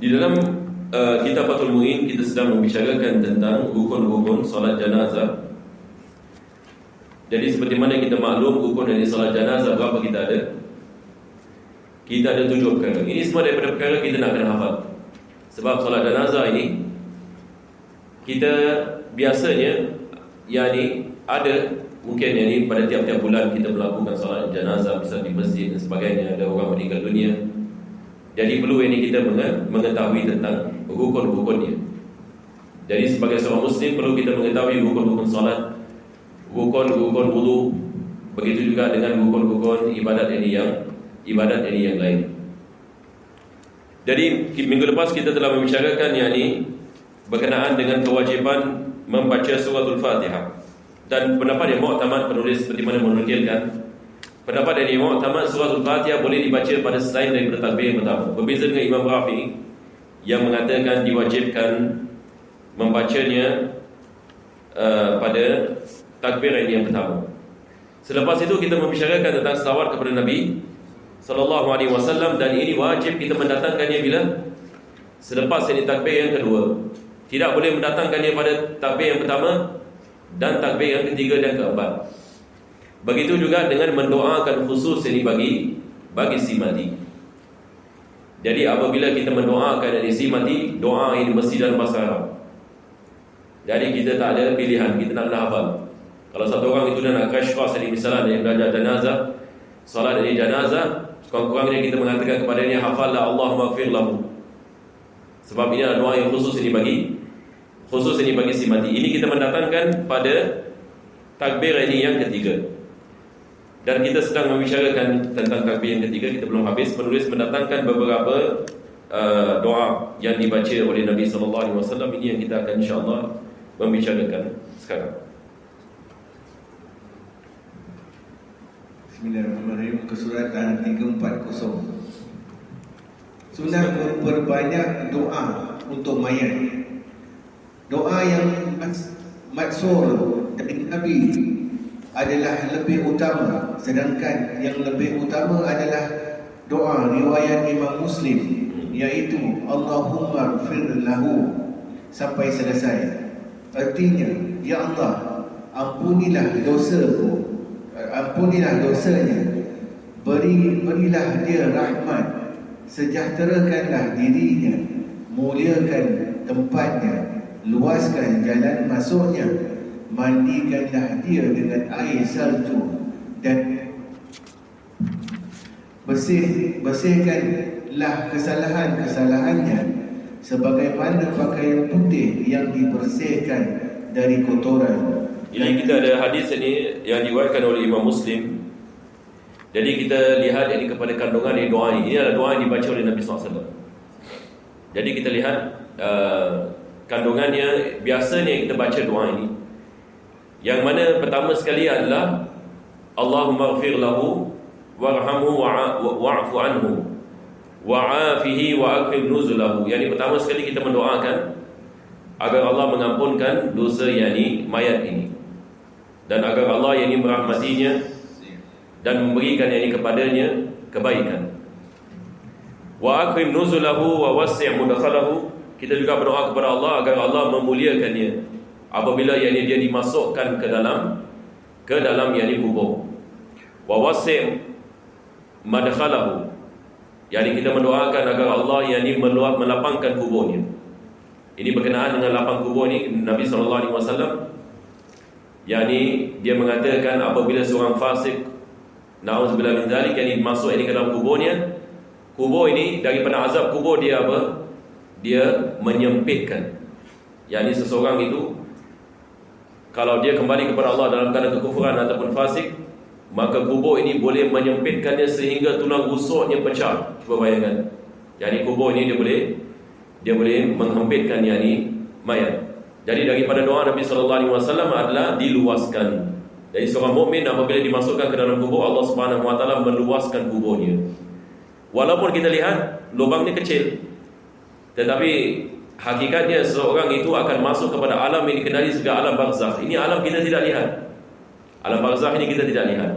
Di dalam kitab Fathul Mu'in kita sedang membicarakan tentang rukun-rukun solat jenazah. Jadi seperti mana kita maklum, rukun dari solat jenazah berapa kita ada? Kita ada 7 perkara. Ini semua daripada perkara kita nak kena hafal. Sebab solat jenazah ini kita biasanya ada mungkin pada tiap-tiap bulan kita melakukan solat jenazah, misal di masjid dan sebagainya, ada orang meninggal dunia. Jadi perlu kita mengetahui tentang rukun-rukunnya. Jadi sebagai seorang muslim perlu kita mengetahui rukun-rukun solat, rukun-rukun wudu, begitu juga dengan rukun-rukun ibadat yang lain. Jadi minggu lepas kita telah membicarakan berkenaan dengan kewajipan membaca suratul Fatihah. Dan pendapat yang mu'tamad, penulis seperti mana menukilkan, pendapat yang mu'tamad, suratul Fatihah boleh dibaca pada selain daripada takbir yang pertama. Berbeza dengan Imam Rafi'i yang mengatakan diwajibkan membacanya pada takbir yang pertama. Selepas itu kita membicarakan tentang selawat kepada Nabi sallallahu alaihi wasallam, dan ini wajib kita mendatangkannya bila selepas takbir yang kedua. Tidak boleh mendatangkannya pada takbir yang pertama dan takbir yang ketiga dan keempat. Begitu juga dengan mendoakan khusus bagi si mati. Jadi apabila kita mendoakan si mati, doa ini mesti dalam bahasa Arab. Jadi kita tak ada pilihan, kita nak hafal. Kalau satu orang itu dah nak crash course misalnya dia belajar jenazah, solat dari jenazah, kurang-kurangnya kita mengatakan kepadanya, hafallah Allahumma ighfir lahu. Sebab ini adalah doa yang khusus bagi si mati. Ini kita mendatangkan pada takbir yang ketiga. Dan kita sedang membicarakan tentang takbir yang ketiga, kita belum habis. Penulis mendatangkan beberapa doa yang dibaca oleh Nabi SAW. Ini yang kita akan insya-Allah membicarakan sekarang. Bismillahirrahmanirrahim. Kesuratan 340. Sunnah memperbanyak doa untuk mayat. Doa yang maksur dari Nabi adalah lebih utama, sedangkan yang lebih utama adalah doa riwayat Imam Muslim, iaitu Allahumma ighfir lahu sampai selesai. Artinya, ya Allah, ampunilah dosaku, ampunilah dosanya, berilah dia rahmat, sejahterakanlah dirinya, muliakan tempatnya, luaskan jalan masuknya, mandikanlah dia dengan air salju, dan bersihkanlah kesalahan-kesalahannya sebagaimana pakaian putih yang dibersihkan dari kotoran. Ini kita ada hadis ini yang diriwayatkan oleh Imam Muslim. Jadi kita lihat kepada kandungan doa ini. Ini adalah doa yang dibaca oleh Nabi SAW. Jadi kita lihat kandungannya. Biasanya kita baca doa ini, yang mana pertama sekali adalah Allahumma ighfir lahu warhamhu wa'fu anhu wa'afihi wa'akrim nuzulahu. Yang pertama sekali kita mendoakan agar Allah mengampunkan dosa mayat ini, dan agar Allah merahmatinya dan memberikan kepadanya kebaikan. Wa'akrim nuzulahu wa wasi' mudakhalahu. Kita juga berdoa kepada Allah agar Allah memuliakannya apabila dia dimasukkan ke dalam kubur. Wa wasi' madkhalahu. Kita mendoakan agar Allah melapangkan kuburnya. Ini berkenaan dengan lapang kubur ni. Nabi SAW dia mengatakan apabila seorang fasik, na'udzubillah min dzalik, masuk ke dalam kuburnya, kubur ini daripada azab kubur dia apa? Dia menyempitkan. Seseorang itu kalau dia kembali kepada Allah dalam keadaan kekufuran ataupun fasik, maka kubur ini boleh menyempitkannya sehingga tulang rusuknya pecah. Cuba bayangkan. Kubur ini dia boleh menghempitkan mayat. Jadi daripada doa Nabi SAW adalah diluaskan. Jadi seorang mukmin apabila dimasukkan ke dalam kubur, Allah Subhanahu Wa Taala meluaskan kuburnya. Walaupun kita lihat lubangnya kecil, tetapi hakikatnya seorang itu akan masuk kepada alam yang dikenali sebagai alam barzakh. Ini alam kita tidak lihat. Alam barzakh ini kita tidak lihat.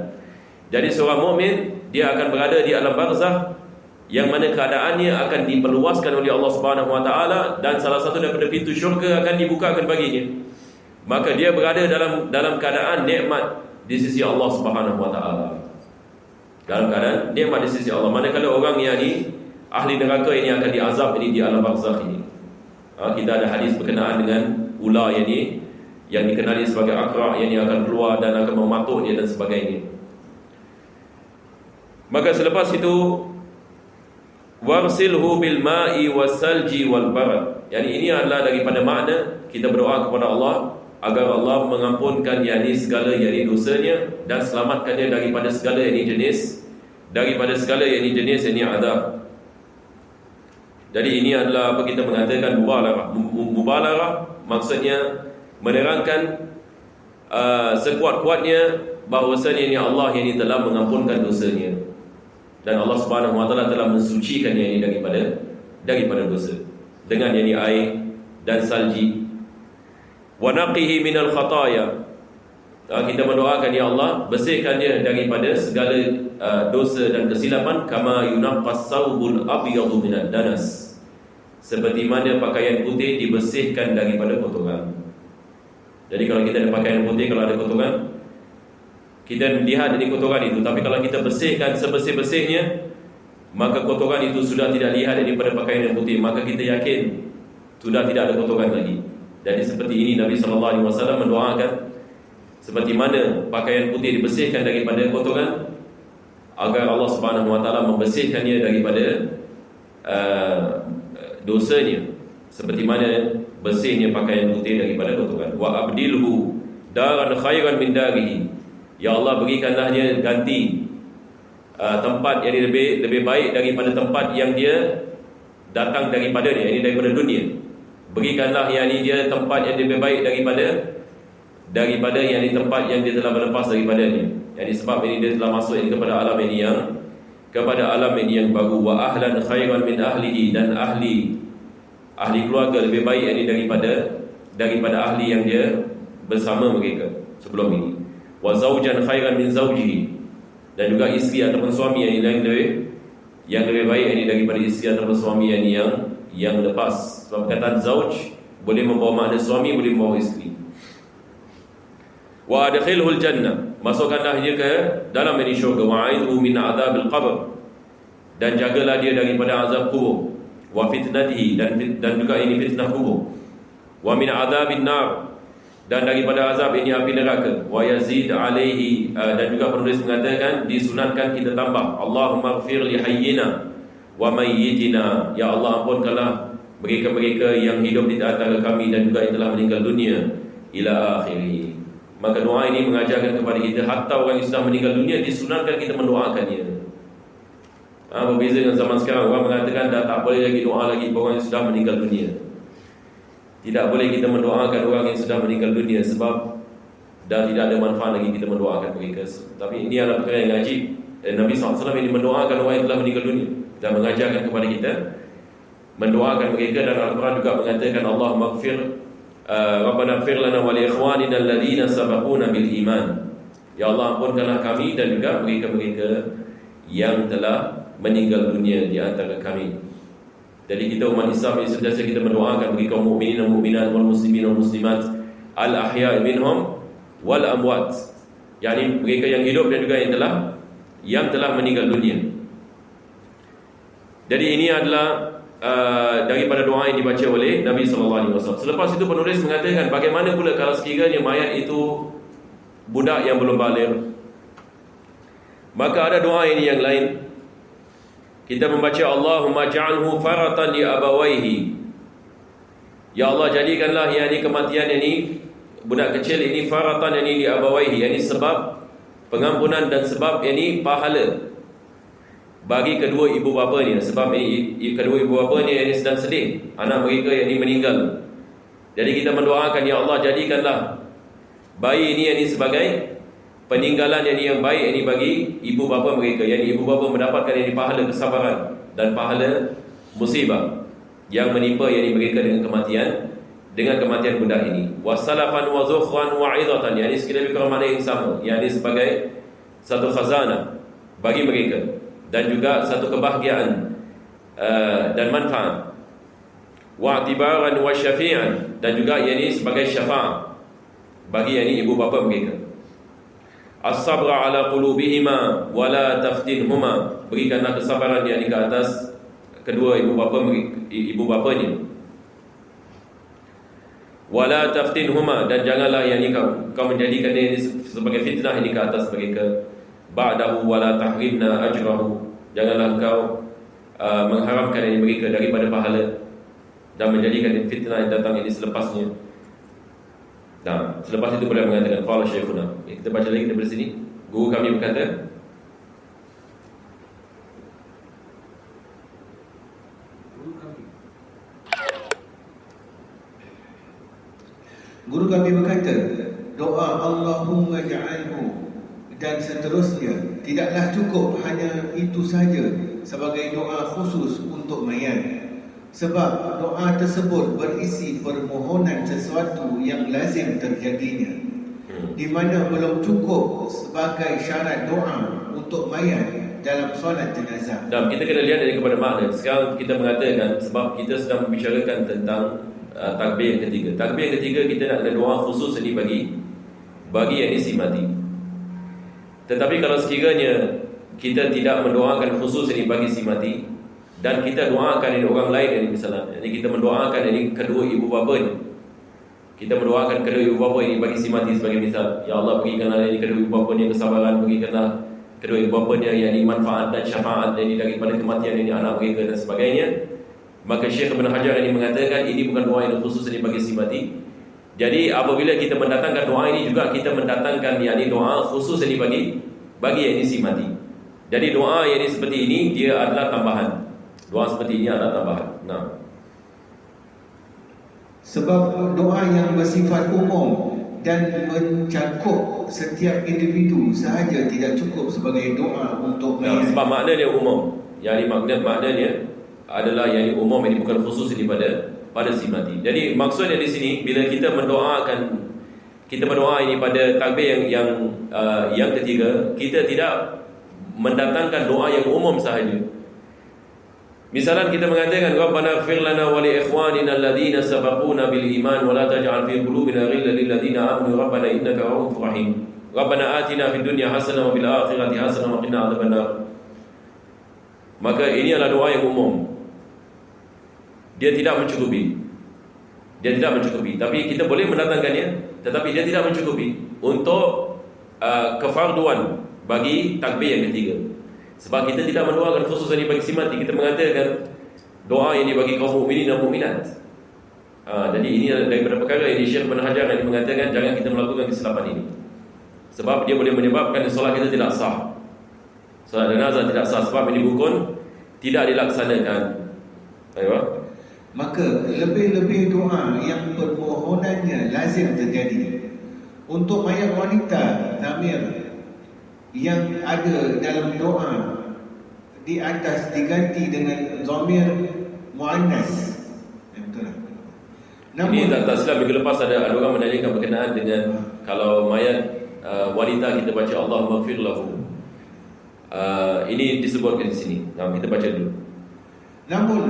Jadi seorang mukmin dia akan berada di alam barzakh yang mana keadaannya akan diperluaskan oleh Allah Subhanahu Wa Taala, dan salah satu daripada pintu syurga akan dibukakan baginya. Maka dia berada dalam keadaan nikmat di sisi Allah Subhanahu Wa Taala. Dalam keadaan nikmat di sisi Allah. Manakala orang yang ni ahli neraka ini akan diazab ini di alam barzakh ini. Kita ada hadis berkenaan dengan ular yang ni, yang dikenali sebagai akra, yang ni akan keluar dan akan mematuk dia dan sebagainya. Maka selepas itu, warsilhu bil ma'i wasalji wal barad. Yani ini adalah daripada makna kita berdoa kepada Allah agar Allah mengampunkan yakni segala yakni dosanya dan selamatkan dia daripada segala yakni jenis yakni azab. Jadi ini adalah apa kita mengatakan mubalarah, maksudnya menerangkan sekuat-kuatnya bahawasanya ini Allah yang telah mengampunkan dosanya, dan Allah Subhanahu Wa Taala telah mensucikan yang ini daripada dosa dengan yang ini air dan salji. Wa naqihi minal khataya. Kita mendoakan ya Allah, bersihkan dia daripada segala dosa dan kesilapan, kama yunaqqas saubul abyadu minad danas, seperti mana pakaian putih dibersihkan daripada kotoran. Jadi kalau kita ada pakaian putih, kalau ada kotoran, kita lihat ini kotoran itu, tapi kalau kita bersihkan sebersih-bersihnya, maka kotoran itu sudah tidak lihat daripada pakaian yang putih, maka kita yakin sudah tidak ada kotoran lagi. Jadi seperti ini Nabi SAW mendoakan, seperti mana pakaian putih dibersihkan daripada kotoran, agar Allah Subhanahu Wa Taala membersihkannya daripada dosanya, seperti mana bersihnya pakaian putih daripada kotoran. Wa abdilhu daran khairan min darihi. Ya Allah, berikanlah dia ganti tempat yang lebih baik daripada tempat yang dia datang daripada dia, ini daripada dunia. Berikanlah yang ini dia tempat yang lebih baik daripada yang ini tempat yang dia telah berlepas daripadanya. Yang sebab ini dia telah masuk ini kepada alam ini yang baru. Wa ahlan khairan min ahlihi, dan ahli keluarga lebih baik ini daripada ahli yang dia bersama mereka sebelum ini. Wa zawjan khairan min zawjihi, dan juga isteri ataupun suami yang lebih baik ini daripada isteri ataupun suami yang lepas. Sebab perkataan zauj boleh membawa makna suami, boleh membawa isteri. Wa adkhilhul jannah, masukkanlah dia ke dalam ini syurga. Wa a'idhu min adzabil qabr, dan jagalah dia daripada azab kubur. Wa fitnatihi, dan juga ini fitnah kubur. Wa min adzabin nar, dan daripada azab ini api neraka. Wa yazid alaihi, dan juga penulis mengatakan disunatkan kita tambah, Allahumma ighfir li hayyina wa mayyitina. Ya Allah, ampunkanlah mereka-mereka yang hidup di antara kami dan juga yang telah meninggal dunia, ila akhirih. Maka doa ini mengajarkan kepada kita, hatta orang yang sudah meninggal dunia disunatkan kita mendoakannya. Berbeza dengan zaman sekarang, orang mengatakan dah tak boleh lagi doa lagi orang yang sudah meninggal dunia. Tidak boleh kita mendoakan orang yang sudah meninggal dunia, sebab dah tidak ada manfaat lagi kita mendoakan mereka. Tapi ini adalah perkara yang ajib. Nabi SAW ini mendoakan orang yang telah meninggal dunia dan mengajarkan kepada kita mendoakan mereka. Dan Al-Quran juga mengatakan, Allahumma ighfir Rabbana ighfir lana wa li ikhwanina alladhina sabaquna bil iman. Ya Allah, ampunkanlah kami dan juga mereka-mereka yang telah meninggal dunia di antara kami. Jadi kita umat Islam ini sentiasa kita mendoakan bagi kaum mukminin dan mukminat, wal muslimin wal muslimat, al ahya'i minhum wal amwat, yakni mereka yang hidup dan juga yang telah meninggal dunia. Jadi ini adalah daripada doa yang dibaca oleh Nabi SAW. Selepas itu penulis mengatakan, bagaimana pula kalau sekiranya mayat itu budak yang belum baligh? Maka ada doa ini yang lain. Kita membaca, Allahumma ja'alhu faratan li abawaihi. Ya Allah, jadikanlah yang ini kematian ini, budak kecil ini, faratan yang ini li abawaihi, yang ini sebab pengampunan dan sebab yang ini pahala bagi kedua ibu bapanya. Sebab ini kedua ibu bapanya yang ini sedang sedih anak mereka yang ini meninggal. Jadi kita mendoakan, ya Allah, jadikanlah bayi ini yang ini sebagai peninggalan yang baik ini bagi ibu bapa mereka, yang ibu bapa mendapatkan yang pahala kesabaran dan pahala musibah yang menimpa yang mereka dengan kematian budak ini. Wasalafan wa zukhran wa 'idatan, yang ini sekiranya kurang makna yang sama, yang ini sebagai satu khazanah bagi mereka dan juga satu kebahagiaan dan manfaat. Wa'tibaran wa syafi'an, dan juga yakni sebagai syafaat bagi yakni ibu bapa mereka. As-sabra ala qulubihima wa la taftinhuma, berikanlah kesabaran yakni ke atas kedua ibu bapanya. Wa la taftinhuma, dan janganlah yakni kau menjadikan ini sebagai fitnah ini ke atas mereka. Ba'dahu wa la tahrimna ajrahu, janganlah kau mengharamkan ini mereka daripada pahala dan menjadikan fitnah yang datang ini selepasnya. Nah, selepas itu boleh mengatakan qala syekhuna. Kita baca lagi daripada sini. Guru kami berkata, doa Allahumma ja'alhu dan seterusnya tidaklah cukup hanya itu saja sebagai doa khusus untuk mayat. Sebab doa tersebut berisi permohonan sesuatu yang lazim terjadinya, di mana belum cukup sebagai syarat doa untuk mayat dalam solat jenazah. Dan kita kena lihat dari kepada makna. Sekarang kita mengatakan, sebab kita sedang membicarakan tentang takbir yang ketiga. Takbir yang ketiga kita nak ada doa khusus ini bagi yang isi mati. Tetapi kalau sekiranya kita tidak mendoakan khusus ini bagi si mati, dan kita doakan ini orang lain ini, misalnya ini kita mendoakan ini kedua ibu bapa ini, kita mendoakan kedua ibu bapa ini bagi si mati sebagai misal, ya Allah berikanlah ini kedua ibu bapa ini kesabaran, berikanlah kedua ibu bapanya yang ini manfaat dan syafaat ini daripada kematian ini anak mereka dan sebagainya. Maka Syekh Ibn Hajar ini mengatakan ini bukan doa yang khusus ini bagi si mati. Jadi apabila kita mendatangkan doa ini juga kita mendatangkan yakni doa khusus ini bagi yang ini si mati. Jadi doa yang ini seperti ini dia adalah tambahan. Doa seperti ini adalah tambahan. Nah, sebab doa yang bersifat umum dan mencakup setiap individu sahaja tidak cukup sebagai doa untuk mayat. Sebab maknanya umum. Yang maknanya adalah yang umum, ini bukan khusus ini pada si mati. Jadi maksudnya di sini bila kita berdoa ini pada takbir yang ketiga, kita tidak mendatangkan doa yang umum sahaja. Misalan kita mengatakan Rabbana ighfir lana wa li ikhwanina alladhina sabaquna bil iman wa la taj'al fi qulubina ghillan lil ladzina amanu rabbana innaka ra'ufur rahim. Rabbana atina fid dunya hasanah wa fil akhirati hasanah wa qina adzabannar. Maka ini adalah doa yang umum. Dia tidak mencukupi. Tapi kita boleh mendatangkannya, tetapi dia tidak mencukupi untuk kefarduan bagi takbir yang ketiga. Sebab kita tidak mendoakan khusus ini bagi si mati. Kita mengatakan doa ini bagi kaum mukminin dan mukminat. Jadi ini daripada perkara ini Syekh Ibn Hajar yang mengatakan jangan kita melakukan kesilapan ini. Sebab dia boleh menyebabkan solat kita tidak sah. Solat jenazah tidak sah sebab ini rukun tidak dilaksanakan. Ayo. Maka lebih-lebih doa yang permohonannya lazim terjadi. Untuk mayat wanita zamir yang ada dalam doa di atas diganti dengan zamir muannas. Betul tak? Ini tak silap minggu lepas ada orang menanyakan berkenaan dengan kalau mayat wanita kita baca Allahumma ighfir lahu. Ini disebutkan di sini. Nah, kita baca dulu. Namun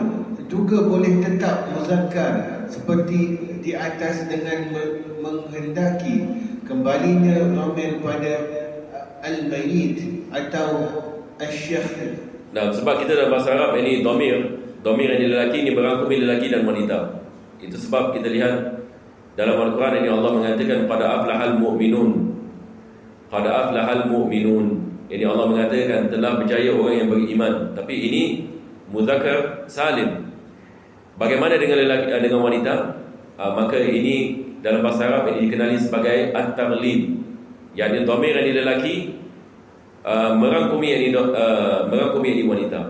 juga boleh tetap muzakkar seperti di atas dengan menghendaki kembalinya zamir pada al-mayyit atau asy-syekh. Nah, sebab kita dalam bahasa Arab ini dhamir yang lelaki ini berangkumi lelaki dan wanita. Itu sebab kita lihat dalam Al-Quran ini Allah mengatakan pada aflahal mu'minun. Ini Allah mengatakan telah berjaya orang yang beriman. Tapi ini muzakkar salim. Bagaimana dengan lelaki dengan wanita? Maka ini dalam bahasa Arab ini dikenali sebagai at-taghlib. Yang dhamir yang lelaki merangkumi yang wanita.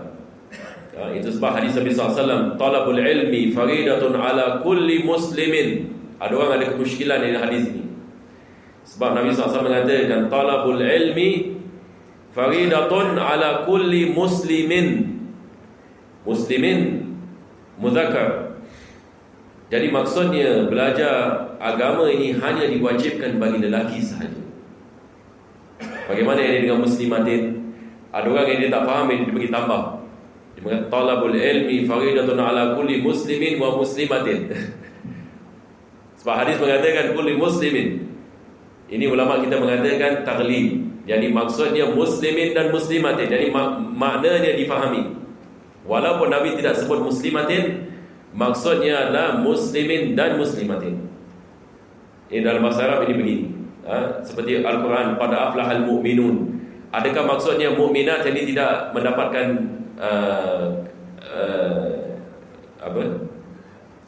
Itu sebab hadis Nabi SAW, talabul ilmi faridatun ala kulli muslimin. Ada orang ada kemusykilan dalam hadis ini. Sebab Nabi SAW mengatakan talabul ilmi faridatun ala kulli muslimin. Muslimin muzakkar. Jadi maksudnya belajar agama ini hanya diwajibkan bagi lelaki sahaja. Bagaimana ini dengan muslimatin? Ada orang yang dia tak faham, dia bagi tambah. Dia mengatakan talabul ilmi faridatun ala kulli muslimin wa muslimatin. Sebab hadis mengatakan kulli muslimin. Ini ulama kita mengatakan taglib. Jadi maksudnya muslimin dan muslimatin. Jadi maknanya difahami. Walaupun Nabi tidak sebut muslimatin, maksudnya adalah muslimin dan muslimatin. Ini dalam bahasa Arab ini begini. Seperti Al-Quran, pada aflahal mu'minun. Adakah maksudnya mukminat yang tidak mendapatkan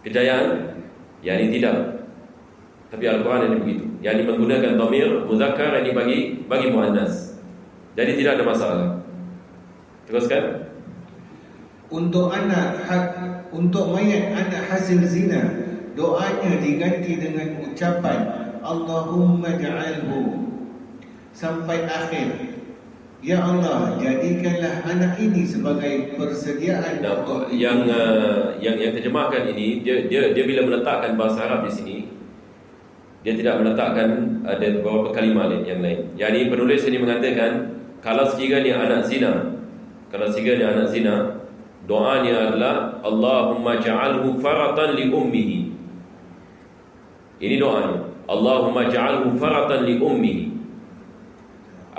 kejayaan? Yang ini tidak. Tapi Al-Quran ini begitu. Yang ini menggunakan dhamir muzakkar, ini bagi muannas. Jadi tidak ada masalah. Teruskan. Untuk mayat anak hasil zina, doanya diganti dengan ucapan Allahumma ja'alhu sampai akhir. Ya Allah, jadikanlah anak ini sebagai persediaan. Yang terjemahkan ini, dia bila meletakkan bahasa Arab di sini, dia tidak meletakkan ada beberapa kalimah yang lain. Yang ini penulis ini mengatakan, kalau sekiranya anak zina, doanya adalah Allahumma ja'alhu faratan li ummihi. Ini doanya, Allahumma ja'alhu faratan li ummihi.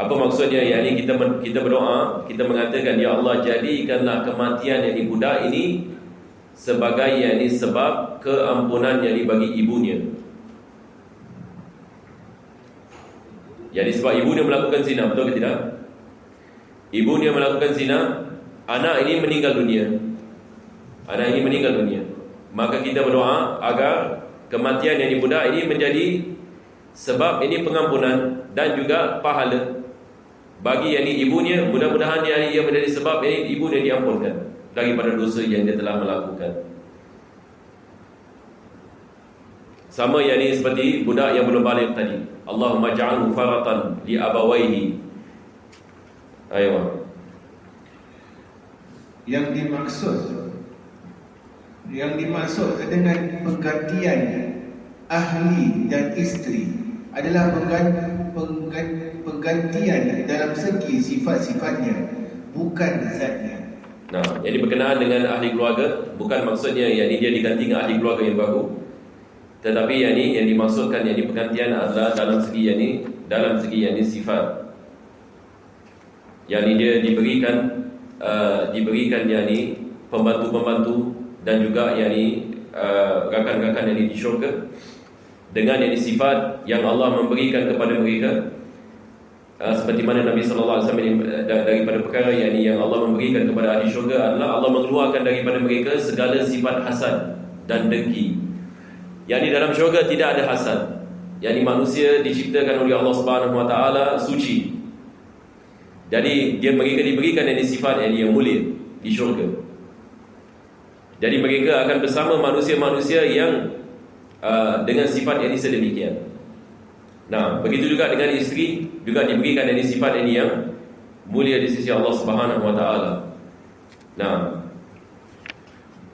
Apa maksudnya? Yakni kita berdoa, kita mengatakan, ya Allah, jadikanlah kematian yang budak ini sebagai sebab keampunan yang bagi ibunya. Jadi sebab ibunya melakukan zina, betul ke tidak? Ibunya melakukan zina, anak ini meninggal dunia. Maka kita berdoa agar kematian yang budak ini menjadi sebab ini pengampunan dan juga pahala bagi ibunya. Mudah-mudahan ia menjadi sebab ibunya diampunkan daripada dosa yang dia telah melakukan. Sama seperti budak yang belum balik tadi. Allahumma ja'alhu faratan li abawaihi. Ayo. Yang dimaksud dengan penggantian ahli dan isteri adalah penggantian dalam segi sifat-sifatnya, bukan zatnya. Nah, jadi berkenaan dengan ahli keluarga, bukan maksudnya dia diganti dengan ahli keluarga yang baru. Tetapi yang dimaksudkan pergantian adalah dalam segi sifat. Dia diberikan pembantu-pembantu dan juga rakan-rakan yang di syurga dengan sifat yang Allah memberikan kepada mereka. Seperti mana Nabi sallallahu alaihi wasallam daripada perkara yang Allah memberikan kepada ahli syurga adalah Allah mengeluarkan daripada mereka segala sifat hasad dan dengki. Dalam syurga tidak ada hasad. Manusia diciptakan oleh Allah Subhanahu wa taala suci. Jadi mereka diberikan sifat yang mulia di syurga. Jadi mereka akan bersama manusia-manusia yang dengan sifat yang sedemikian. Nah, begitu juga dengan isteri, juga diberikan sifat yang mulia di sisi Allah Subhanahu wa taala. Nah,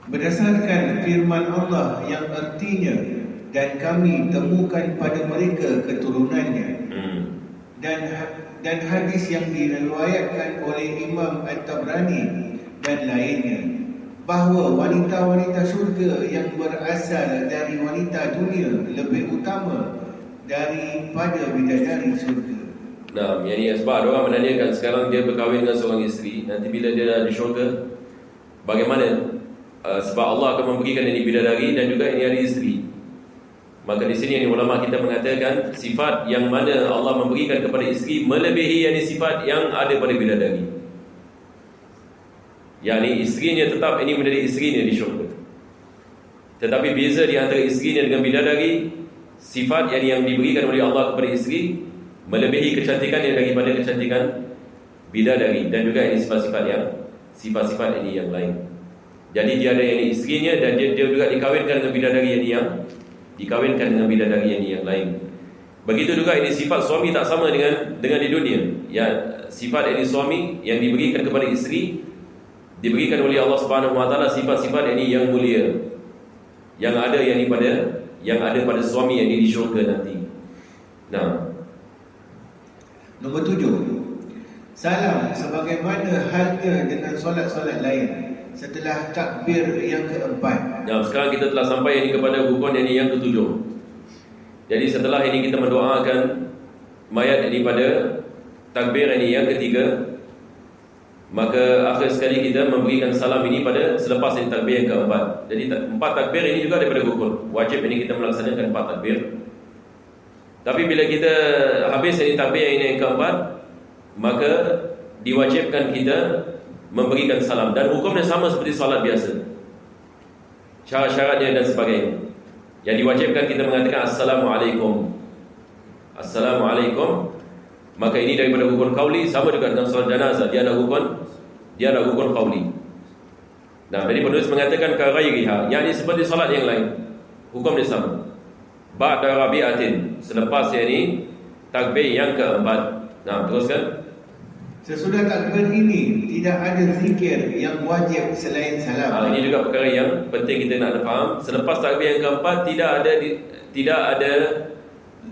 berdasarkan firman Allah yang artinya, dan kami temukan pada mereka keturunannya, dan hadis yang diriwayatkan oleh Imam At-Tabrani dan lainnya, bahawa wanita-wanita syurga yang berasal dari wanita dunia lebih utama daripada bidadari syurga. Nah, sebab ada orang menanyakan, sekarang dia berkahwin dengan seorang isteri, nanti bila dia dah di syurga, bagaimana? Sebab Allah akan memberikan bidadari dan juga ada isteri. Maka di sini ulama kita mengatakan sifat yang mana Allah memberikan kepada isteri melebihi sifat yang ada pada bidadari. Isterinya tetap menjadi isterinya di syurga. Tetapi beza di antara isterinya dengan bidadari, sifat yang diberikan oleh Allah kepada isteri melebihi kecantikan daripada kecantikan bidadari, dan juga sifat-sifat yang lain. Jadi dia ada isterinya dan dia juga dikawinkan dengan bidadari yang lain. Begitu juga sifat suami tak sama dengan di dunia. Sifat ssuami yang diberikan kepada isteri diberikan oleh Allah Subhanahu wa taala sifat-sifat yang mulia, yang ada pada suami yang di syurga nanti. Nah, nombor 7, Salam sebagaimana halnya dengan solat-solat lain setelah takbir yang keempat. Nah, sekarang kita telah sampai ini kepada rukun yang ketujuh. Jadi setelah ini kita mendoakan mayat ini pada takbir ini yang ketiga, maka akhir sekali kita memberikan salam ini pada selepas ini takbir yang keempat. Jadi 4 takbir ini juga daripada rukun. Wajib ini kita melaksanakan 4 takbir. Tapi bila kita habis ini takbir ini yang keempat, maka diwajibkan kita memberikan salam. Dan hukumnya sama seperti salat biasa, syarat-syaratnya dan sebagainya. Yang diwajibkan kita mengatakan Assalamualaikum, Assalamualaikum. Maka ini daripada rukun qauli, sama juga dengan solat janazah. Dia ada rukun qauli. Nah, jadi penulis mengatakan kaghairiha, yakni seperti solat yang lain, hukum dia sama. Ba'da rabi'atin, selepas ini takbir yang keempat. Nah, teruskan. Sesudah takbir ini tidak ada zikir yang wajib selain salam. Ini juga perkara yang penting kita nak faham. Selepas takbir yang keempat tidak ada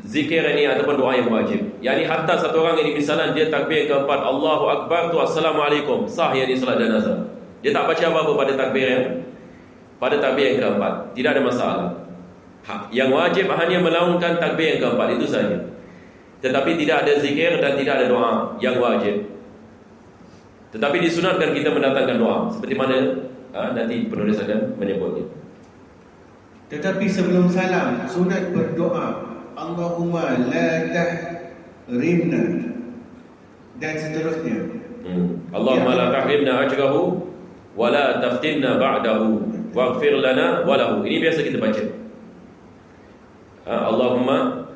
zikir ini ataupun doa yang wajib. Yani hatta satu orang ini misalnya dia takbir yang keempat Allahu Akbar tu Assalamualaikum, sah yang di solat jenazah. Dia tak baca apa-apa pada takbir yang keempat, tidak ada masalah. Yang wajib hanya melaungkan takbir yang keempat, itu saja. Tetapi tidak ada zikir dan tidak ada doa yang wajib. Tetapi disunatkan kita mendatangkan doa, seperti mana nanti penulis akan menyebutnya. Tetapi sebelum salam, sunat berdoa Allahumma la tahrimna dan seterusnya. Allahumma la tahrimna ajrahu wa la taftinna ba'dahu waghfir lana wa lahu. Ini biasa kita baca. Allahumma,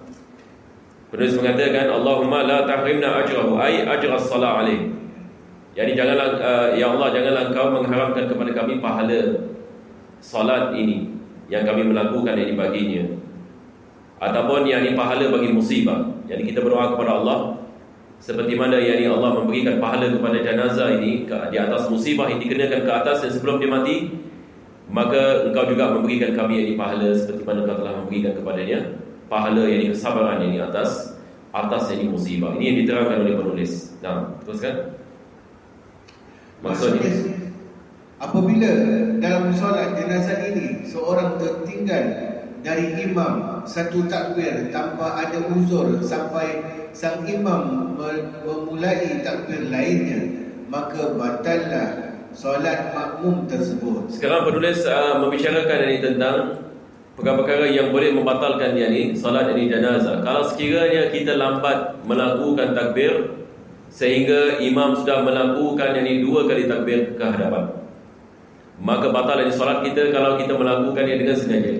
penulis mengatakan Allahumma la tahrimna ajrahu, ay ajras salat alaih. Jadi janganlah ya Allah, janganlah Engkau mengharamkan kepada kami pahala salat ini yang kami melakukan ini baginya, ataupun yakni pahala bagi musibah. Jadi kita berdoa kepada Allah seperti mana yakni Allah memberikan pahala kepada jenazah ini di atas musibah yang dikenakan ke atas dan sebelum dia mati, maka Engkau juga memberikan kami yakni pahala seperti mana Engkau telah memberikan kepadanya pahala yakni kesabaran yakni atas yakni musibah. Ini yang diterangkan oleh penulis. Nah, teruskan. Maksudnya, apabila dalam solat jenazah ini seorang tertinggal dari imam satu takbir tanpa ada uzur sampai sang imam memulai takbir lainnya, maka batallah solat makmum tersebut. Sekarang penulis membicarakan ini tentang perkara-perkara yang boleh membatalkan yakni solat ini jenazah. Kalau sekiranya kita lambat melakukan takbir sehingga imam sudah melakukan yakni 2 kali takbir ke hadapan, maka batal yakni solat kita kalau kita melakukannya dengan sengaja.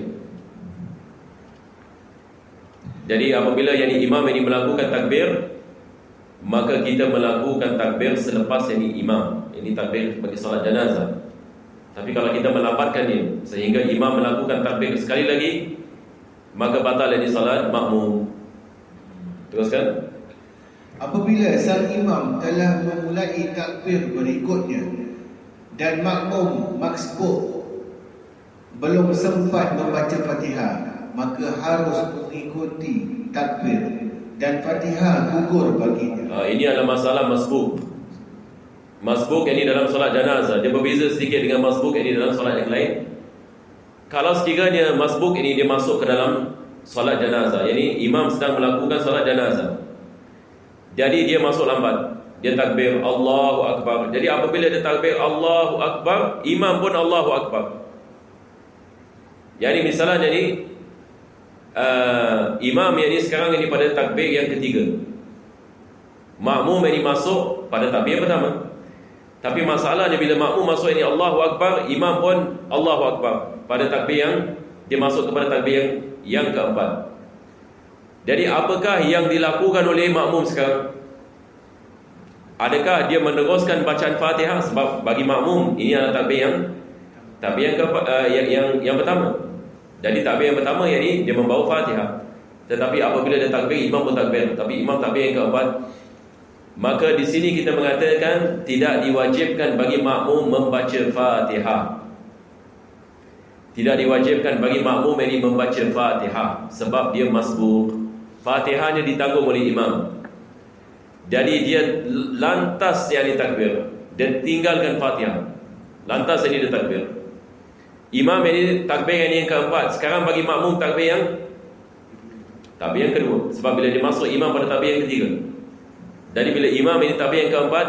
Jadi apabila yakni imam ini melakukan takbir, maka kita melakukan takbir selepas yakni imam. Ini takbir bagi solat jenazah. Tapi kalau kita melambatkannya sehingga imam melakukan takbir sekali lagi, maka batal yakni solat makmum. Teruskan. Apabila sang imam telah memulai takbir berikutnya dan makmum maksbuk belum sempat membaca Fatihah, maka harus mengikuti takbir dan Fatihah gugur baginya. Ini adalah masalah masbuk. Masbuk ini dalam solat jenazah dia berbeza sedikit dengan masbuk ini dalam solat yang lain. Kalau sekiranya masbuk ini dia masuk ke dalam solat jenazah, yakni imam sedang melakukan solat jenazah, jadi dia masuk lambat, dia takbir Allahu Akbar. Jadi apabila dia takbir Allahu Akbar, imam pun Allahu Akbar. Jadi misalnya imam yang sekarang ini pada takbir yang ketiga, makmum ini masuk pada takbir yang pertama. Tapi masalahnya bila makmum masuk ini Allahu Akbar, imam pun Allahu Akbar pada takbir yang dia masuk kepada takbir yang keempat. Jadi apakah yang dilakukan oleh makmum sekarang? Adakah dia meneruskan bacaan Fatihah? Sebab bagi makmum ini adalah takbir yang pertama. Jadi takbir yang pertama yakni dia membawa Fatihah. Tetapi apabila dia takbir, imam pun takbir, tapi imam takbir yang keempat, maka di sini kita mengatakan tidak diwajibkan bagi makmum membaca Fatihah. Tidak diwajibkan bagi makmum ini membaca Fatihah sebab dia masbuk. Fatihahnya ditanggung oleh imam. Jadi dia lantas yang ditakbir, dia tinggalkan Fatihah, lantas ini dia takbir. Imam ini takbir yang keempat, sekarang bagi makmum takbir yang kedua. Sebab bila dia masuk imam pada takbir yang ketiga. Jadi bila imam ini takbir yang keempat,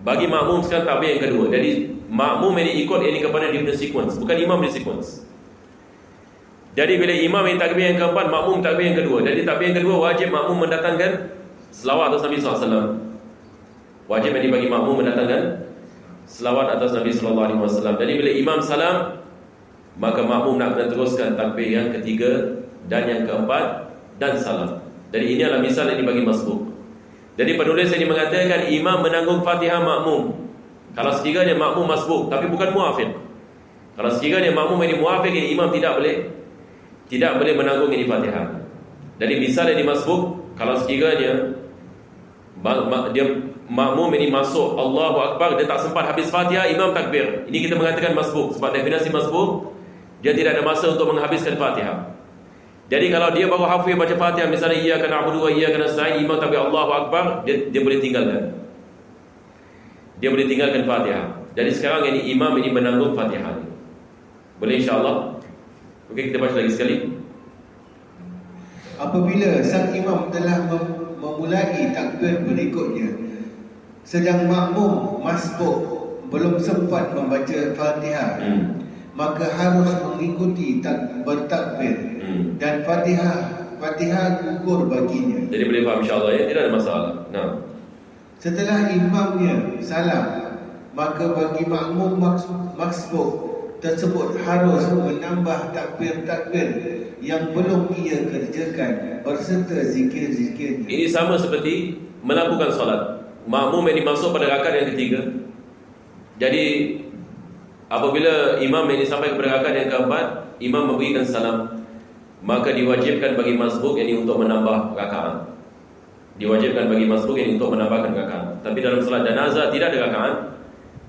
bagi makmum sekarang takbir yang kedua. Jadi makmum ini ikut ini kepada dia punya sequence, bukan imam dia sequence. Jadi bila imam ini takbir yang keempat, makmum takbir yang kedua. Jadi takbir yang kedua wajib makmum mendatangkan selawat atas Nabi SAW. Wajib ini bagi makmum mendatangkan selawat atas Nabi SAW. Jadi bila imam salam, maka makmum nak kena teruskan takbir yang ketiga dan yang keempat dan salam. Jadi ini adalah misal ini bagi masbuk. Jadi penulis ini mengatakan imam menanggung Fatihah makmum kalau sekiranya makmum masbuk, tapi bukan muafiq. Kalau sekiranya makmum ini muafiq, ini imam tidak boleh menanggung ini Fatihah. Jadi misal ini masbuk, kalau sekiranya dia makmum ini masuk Allahu Akbar, dia tak sempat habis Fatihah, imam takbir, ini kita mengatakan masbuk. Sebab definisi masbuk, dia tidak ada masa untuk menghabiskan Fatihah. Jadi kalau dia baru hafiz baca Fatihah, misalnya iyyaka na'budu wa iyyaka nasta'in, imam takbir Allahu Akbar, dia boleh tinggalkan. Dia boleh tinggalkan Fatihah. Jadi sekarang ini imam ini menanggung Fatihah. Boleh insya-Allah? Okey, kita baca lagi sekali. Apabila sang imam telah memulai takbir berikutnya, sedang makmum masbuk belum sempat membaca Fatihah, maka harus mengikuti bertakbir dan Fatihah gugur baginya. Jadi boleh faham insya-Allah ya, tidak ada masalah. Nah. Setelah imamnya salam, maka bagi makmum masbuk tersebut harus menambah takbir-takbir yang belum ia kerjakan berserta zikir-zikirnya. Ini sama seperti melakukan solat. Makmum yang dimasuk pada rakaat yang ketiga. Jadi apabila imam ini sampai kepada rakaat yang keempat, imam memberikan salam, maka diwajibkan bagi masbuk ini untuk menambah rakaat. Diwajibkan bagi masbuk ini untuk menambahkan rakaat. Tapi dalam salat jenazah tidak ada rakaat,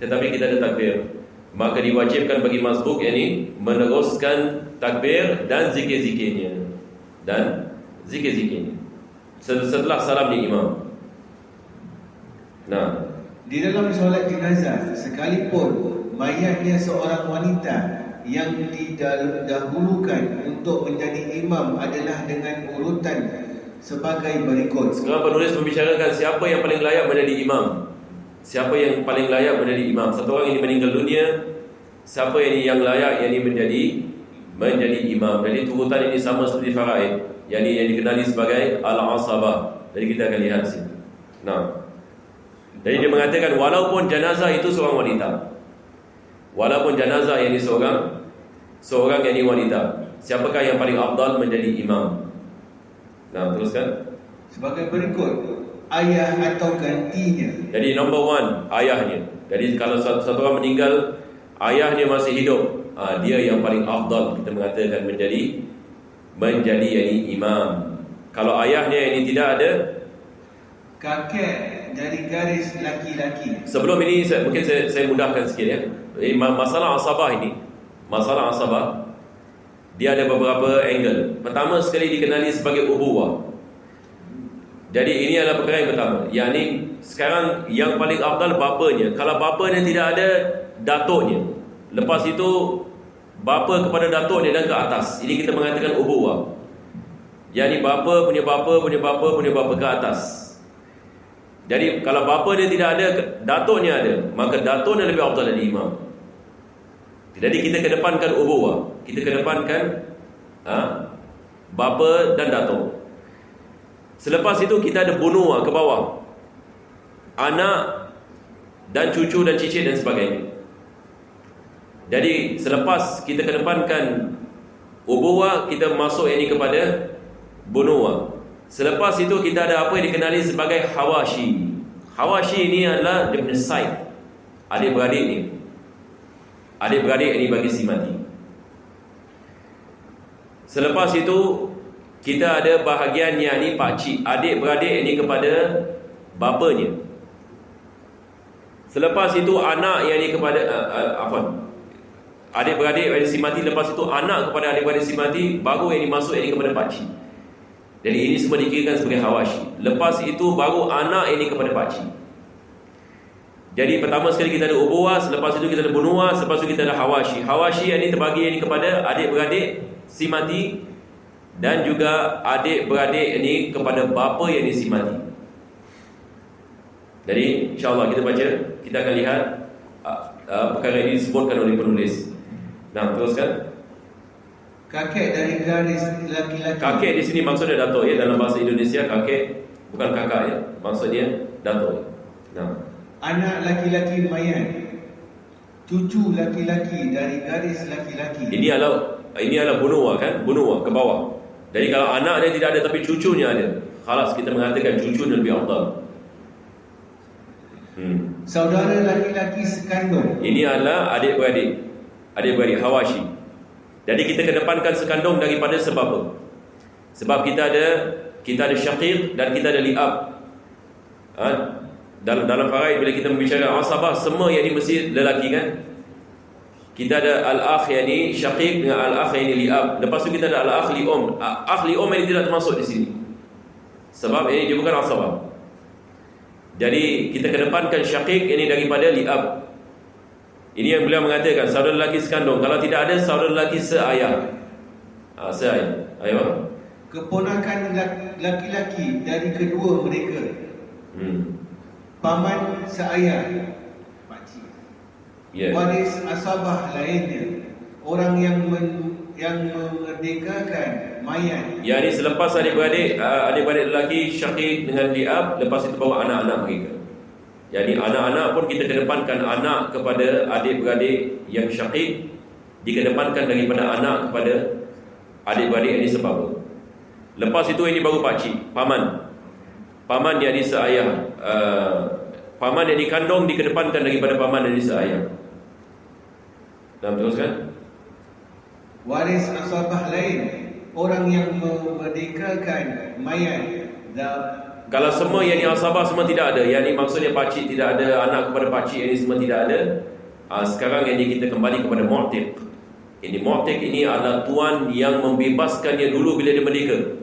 tetapi kita ada takbir. Maka diwajibkan bagi masbuk ini meneruskan takbir dan zikir-zikirnya. Setelah salam di imam. Nah, di dalam solat jenazah, sekalipun mayatnya seorang wanita yang didahulukan untuk menjadi imam adalah dengan urutan sebagai berikut. Sekarang penulis membicarakan siapa yang paling layak menjadi imam. Siapa yang paling layak menjadi imam? Satu orang ini meninggal dunia, siapa yang layak menjadi imam? Jadi urutan ini sama seperti faraid, yang dikenali sebagai al-asabah. Jadi kita akan lihat sini. Nah, jadi dia mengatakan walaupun jenazah itu seorang wanita, walaupun jenazah yang ini seorang yang ini wanita, siapakah yang paling afdal menjadi imam? Nah, teruskan. Sebagai berikut, ayah atau gantinya. Jadi number one, ayahnya. Jadi kalau satu orang meninggal, ayahnya masih hidup, dia yang paling afdal, kita mengatakan menjadi yani imam. Kalau ayahnya ini tidak ada, kakek dari garis laki-laki. Sebelum ini mungkin saya mudahkan sikit ya. Masalah asabah ini, masalah asabah, dia ada beberapa angle. Pertama sekali dikenali sebagai ubuwah. Jadi ini adalah perkara yang pertama. Yang ni sekarang yang paling afdal bapanya. Kalau bapanya tidak ada, datuknya. Lepas itu bapa kepada datuknya dan ke atas. Ini kita mengatakan ubuwah. Yang ni bapa punya bapa punya bapa punya bapa ke atas. Jadi kalau bapa dia tidak ada, datuknya ada, maka datuknya lebih afdal dari imam. Jadi kita kedepankan ubuwah. Kita kedepankan bapa dan datuk. Selepas itu kita ada bunuah ke bawah, anak dan cucu dan cicit dan sebagainya. Jadi selepas kita kedepankan ubuwah, kita masuk ini kepada bunuah. Selepas itu kita ada apa yang dikenali sebagai hawashi. Hawashi ini adalah dia punya side, adik-beradik ni. Adik-beradik ini bagi si mati. Selepas itu kita ada bahagian yang ni pakcik, adik-beradik ini kepada bapanya. Selepas itu anak yang ni kepada adik-beradik si mati. Lepas itu anak kepada adik-beradik si mati. Baru yang ni masuk yang ni kepada pakcik. Jadi ini semua dikirakan sebagai hawashi. Lepas itu baru anak ini kepada pakcik. Jadi pertama sekali kita ada ubuwah, selepas itu kita ada bunuwah, selepas itu kita ada hawashi. Hawashi ini terbagi ini kepada adik-beradik si mati dan juga adik-beradik ini kepada bapa yang si mati. Jadi insya-Allah kita baca, kita akan lihat perkara ini disebutkan oleh penulis. Nah, teruskan. Kakek dari garis laki-laki. Kakek di sini maksudnya datuk ya, dalam bahasa Indonesia kakek bukan kakak ya, maksudnya datuk. Nah, anak laki-laki mayat, cucu laki-laki dari garis laki-laki. Ini adalah bunuwah kan, bunuwah ke bawah. Jadi kalau anak dia tidak ada tapi cucunya ada, khalas kita mengatakan cucunya lebih afdal. Saudara laki-laki sekandung. Ini adalah adik-beradik hawashi. Jadi kita kedepankan sekandung daripada sebab apa? Sebab kita ada syaqiq dan kita ada li'ab. Dalam faraid bila kita membicarakan asabah, semua yang ini mesti lelaki kan? Kita ada al-akh yang ini syaqiq dengan al-akh yang ini li'ab. Lepas tu kita ada al-akh li'um. Akh li'um ini tidak termasuk di sini. Sebab ini dia bukan asabah. Jadi kita kedepankan syaqiq ini daripada li'ab. Ini yang beliau mengatakan saudara lelaki sekandung. Kalau tidak ada saudara lelaki seayah. Seayah. Ayo. Keponakan laki-laki dari kedua mereka. Paman seayah. Pakcik. Yeah. Waris asabah lainnya. Orang yang memerdekakan mayat. Ya, ini selepas adik-beradik lelaki syaqiq dengan li'ab, lepas itu bawa anak-anak mereka. Jadi anak-anak pun kita kedepankan anak kepada adik-beradik yang syaqiq, dikedepankan daripada anak kepada adik-beradik ini sebab apa? Lepas itu ini baru pakcik, paman. Paman yang seayah, paman yang dikandung dikedepankan daripada paman yang seayah. Dan teruskan. Waris asabah lain, orang yang memerdekakan mayat. Kalau semua yang ni asabah semua tidak ada, yang ni maksudnya pakcik tidak ada, anak kepada pakcik yang ni semua tidak ada. Sekarang yang ni kita kembali kepada mu'tiq. Ini mu'tiq ini adalah tuan yang membebaskannya dulu bila dia merdeka.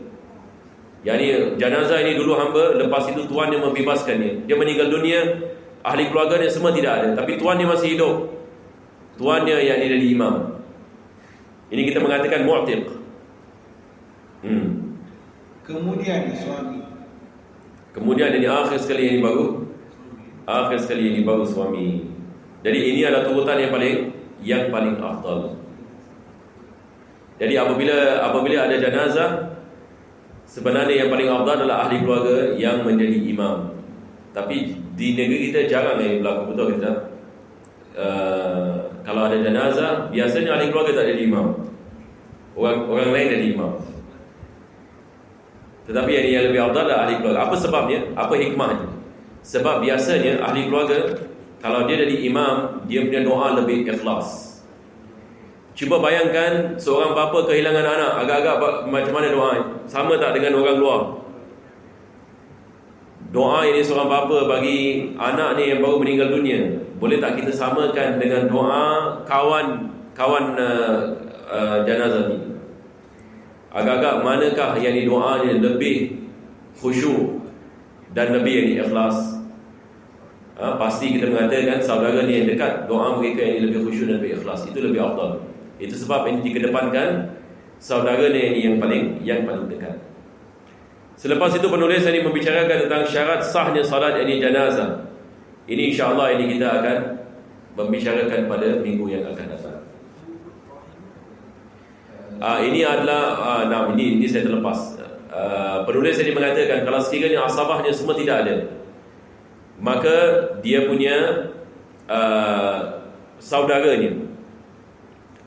Yang ni jenazah ini dulu hamba, lepas itu tuan yang membebaskannya. Dia meninggal dunia, ahli keluarga dia semua tidak ada, tapi tuan dia masih hidup. Tuan dia yang ni dari imam. Ini kita mengatakan mu'tiq. Kemudian suami. Kemudian ini akhir sekali yang ini baru suami. Jadi ini adalah turutan yang paling afdal. Jadi apabila ada jenazah, sebenarnya yang paling afdal adalah ahli keluarga yang menjadi imam. Tapi di negeri kita jarang yang berlaku, betul kita. Kalau ada jenazah, biasanya ahli keluarga tak jadi imam. Orang lain jadi imam. Tetapi yang lebih afdal adalah ahli keluarga. Apa sebabnya? Apa hikmahnya? Sebab biasanya ahli keluarga, kalau dia jadi imam, dia punya doa lebih ikhlas. Cuba bayangkan seorang bapa kehilangan anak, agak-agak macam mana doa? Sama tak dengan orang luar? Doa ini seorang bapa bagi anak ni yang baru meninggal dunia, boleh tak kita samakan dengan doa kawan jenazah ni? Agak-agak manakah yang doa ni lebih khusyuk dan lebih yang ikhlas? Pasti kita mengatakan saudara ni yang dekat, doa mereka yang lebih khusyuk dan lebih ikhlas. Itu lebih afdal. Itu sebab ini dikedepankan saudara ni yang paling dekat. Selepas itu penulis ini membicarakan tentang syarat sahnya salat ini jenazah. Ini insya-Allah ini kita akan membicarakan pada minggu yang akan datang. Ini adalah ini saya terlepas. Penulis ini mengatakan kalau sekiranya asabahnya semua tidak ada, maka dia punya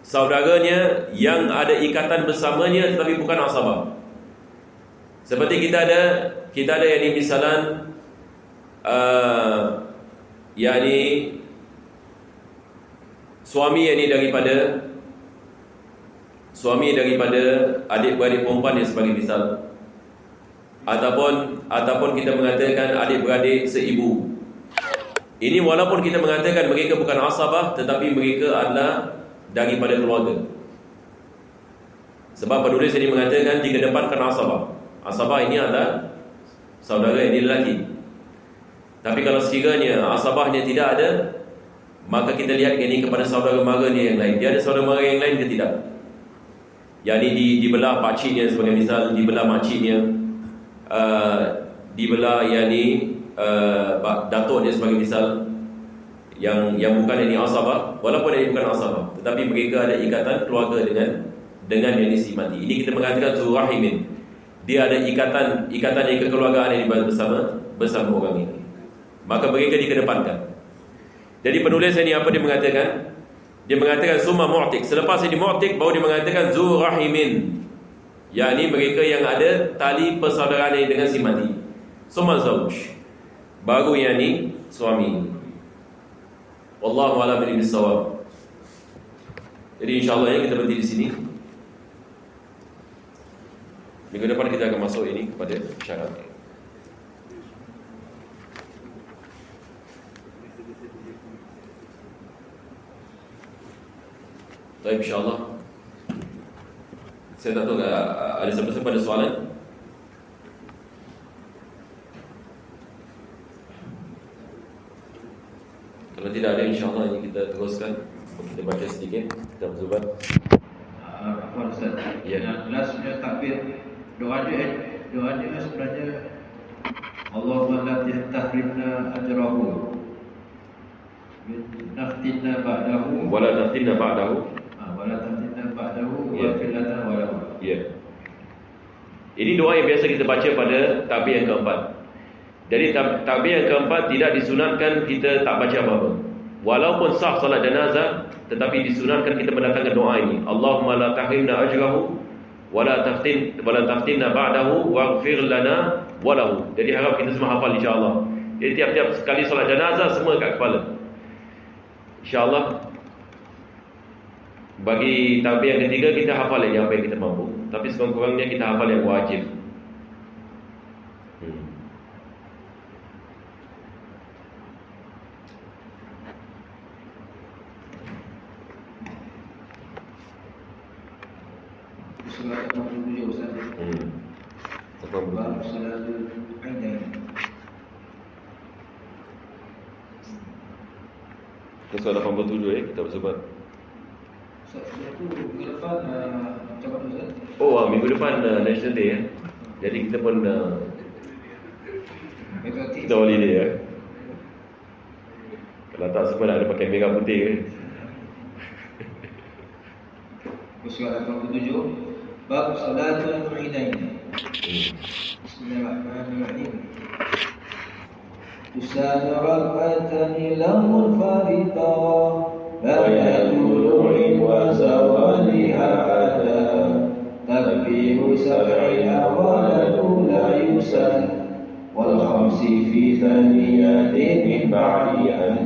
saudaranya yang ada ikatan bersamanya tetapi bukan asabah. Seperti kita ada yang ini misalan yakni suami yang ini daripada adik-beradik perempuan yang sebagai misal, ataupun kita mengatakan adik-beradik seibu. Ini walaupun kita mengatakan mereka bukan asabah, tetapi mereka adalah daripada keluarga. Sebab penulis ini mengatakan dikedepankan asabah. Asabah ini adalah saudara yang lelaki. Tapi kalau sekiranya asabahnya tidak ada, maka kita lihat ini kepada saudara mara dia yang lain. Dia ada saudara mara yang lain ke tidak? Yang ini dibelah pakciknya sebagai misal, dibelah makciknya, dibelah yang ni datuk dia sebagai misal, yang bukan yang ni asabah, walaupun yang bukan asabah, tetapi mereka ada ikatan keluarga dengan yang si mati. Ini kita mengatakan zurahimin. Dia ada ikatan yang kekeluargaan yang bersama orang ini. Maka mereka dikedepankan. Jadi penulis ini apa dia mengatakan? Dia mengatakan summa mu'tik. Selepas ini mu'tik baru dia mengatakan zu rahimin. Yakni mereka yang ada tali persaudaraan dengan si mati. Summa zauj. Baru yang ni suami. Wallahu a'lam bissawab. Jadi insya-Allah ya kita berhenti di sini. Minggu depan kita akan masuk ini kepada syarat. Baik, insyaAllah. Saya tak tahu ada siapa-siapa ada soalan? Kalau tidak ada, insyaAllah ini kita teruskan. Kita baca sedikit kitab Zubat. Apa Ustaz? Ya. Last punya takbir. Doa dia sebenarnya Allahumma la tahrimna ajrahu. Naftinna ba'dahu. Wala naftinna ba'dahu. Wala tahtinna ba'dahu Ya. wa filana walahu. Ya. Ini doa yang biasa kita baca pada takbir yang keempat. Jadi takbir yang keempat tidak disunatkan kita tak baca apa-apa. Walaupun sah salat jenazah, tetapi disunatkan kita mendatangkan doa ini. Allahumma la tahrimna ajrahu wala taftinna ba'dahu waghfir lana walahu. Jadi harap kita semua hafal insya-Allah. Jadi tiap-tiap sekali salat jenazah semua kat kepala. InsyaAllah. Bagi takbir yang ketiga kita hafal yang apa yang kita mampu. Tapi sekurang-kurangnya kita hafal yang wajib. Surat 87 Ustaz. Bab salatul aidain. Soalan 87 kita bersebat. Ustaz, itu minggu depan macam mana Ustaz? Oh, minggu depan National Day ya. Jadi kita pun kita holiday ya. Kalau tak semua nak ada pakai merah putih ke. Surat 87 Bab salatul aidain. Bismillahirrahmanirrahim. Tusadara al-atani lahu al-farita ba'da tulu'i wa zawaliha ada takbiru sab'ina wa la yusan wal khamsi fi thaniyatin min ba'di an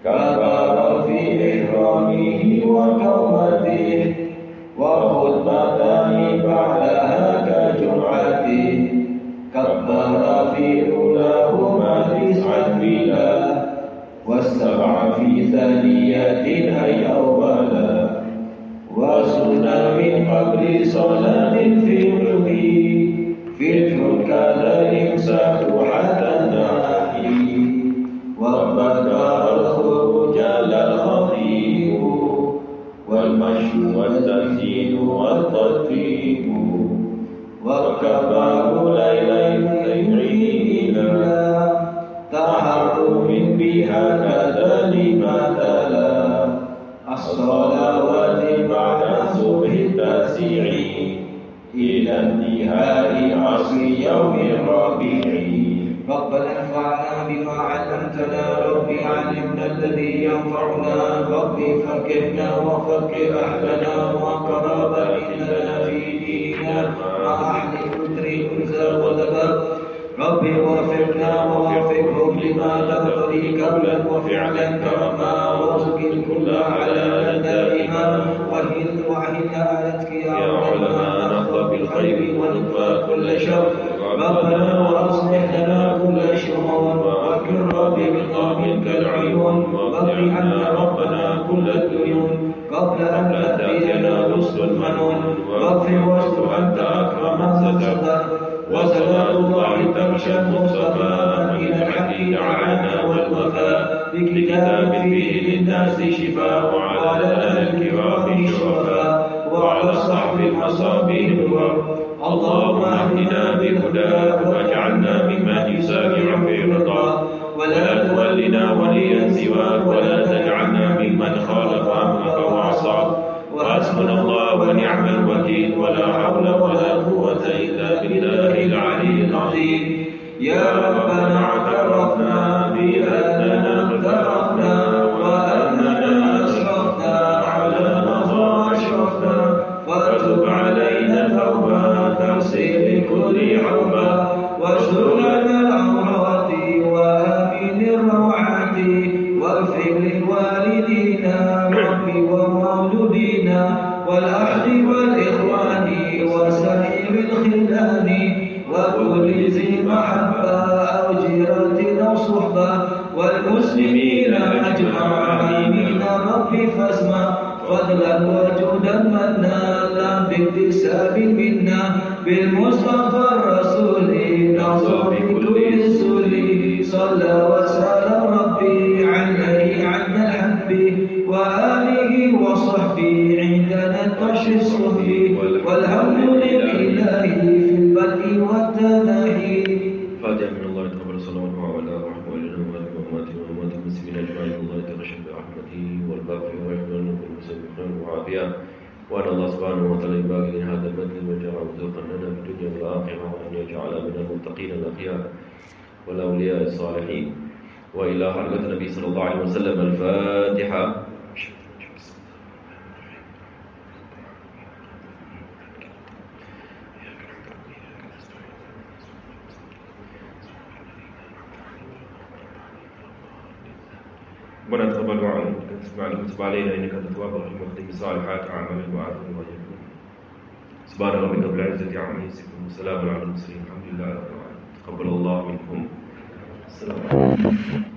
kabara fi ihramihi wa qawmatihi wa khutbatani ba'daha ka jum'ati kabbara fi ulahuma tis'an bila wastab'a fi thaniyatin ay awwala wa sunnah min qabli salatin fi mulki fil kada imsaku hatta nahi wa badar al-khuruj al-khatib والمشي والتزيين والتطيب والكبار ليلين إلى تحرم بها كذا لما تلا الصلوات بعد صبح التاسع إلى انتهاء عصر يوم الربيع ربنا انفعنا بما علمتنا ربي علمنا الذي ينفعنا ربي فكرنا وفكر أهلنا وقرابا لنا في ديننا مع أهل الكتر أنزل ودبر ربي وفقنا ووفقهم لما تقضي قولا وفعلا كرما وارزق الكل على دائما وأهل آياتك يا علماء نحظى بالخير ونكفى كل شر ربنا وأصلح لنا كل شر وأكرم بمقام كالعيون واقض عنا ربنا كل الديون قبل أن تأتينا رسل المنون واغفر واستر أنت أكرم من ستر وصلاة الله تمشى المصطفى إلى الحق دعانا والوفاء بكتاب فيه للناس شفاء وعلى آل الكرام الشرفاء وعلى الصحب المصابيح النور اللهم اهدنا بهداك واجعلنا ممن يسارع في رضاك ولا تولنا وليا سواك ولا تجعلنا ممن خالف امرك وعصاك وحسبنا الله ونعم الوكيل ولا حول ولا قوة إلا بالله العلي العظيم يا ربنا اعترفنا بأننا اقترفنا وأننا أسرفنا على ما أشرفنا وتب علينا توبة تغسل كل حوبة واستر لنا العورات وآمن الروعات واغفر لوالدينا ربي ومولودينا والأهل والإخوان وسائر الخلان وكل ذي محبة أو جيرة أو صحبة والمسلمين أجمعين ربي فاسمع فضلا وجودا منا لا باكتساب منا بالمصطفى الرسول نصر بكل رسول صلى وسلم ربي عليه عن الحب وآله وصحبه عندنا الطش الصحي والحمد لله في البدء والتناهي. فاتحة من الله تقبل صلواته وعلى رحمه ولنا وأموات المسلمين أجمعين الله يتغشى برحمته والباقي ويحمل والمسبحين وعافية وأن الله سبحانه وتعالى يبارك من هذا المجلس وجعل رزقا لنا في الدنيا والآخرة وأن يجعل من المتقين الأخيار والأولياء الصالحين وإلى حضرة النبي صلى الله عليه وسلم. الفاتحة. ربنا تقبل دعاءنا وتب علينا انك انت التواب الرحيم واختم بالصالحات اعمالنا وعافنا واجرنا. سبحان ربك رب العزه عما يصفون وسلام على المرسلين الحمد لله رب العالمين. تقبل الله منكم. السلام عليكم.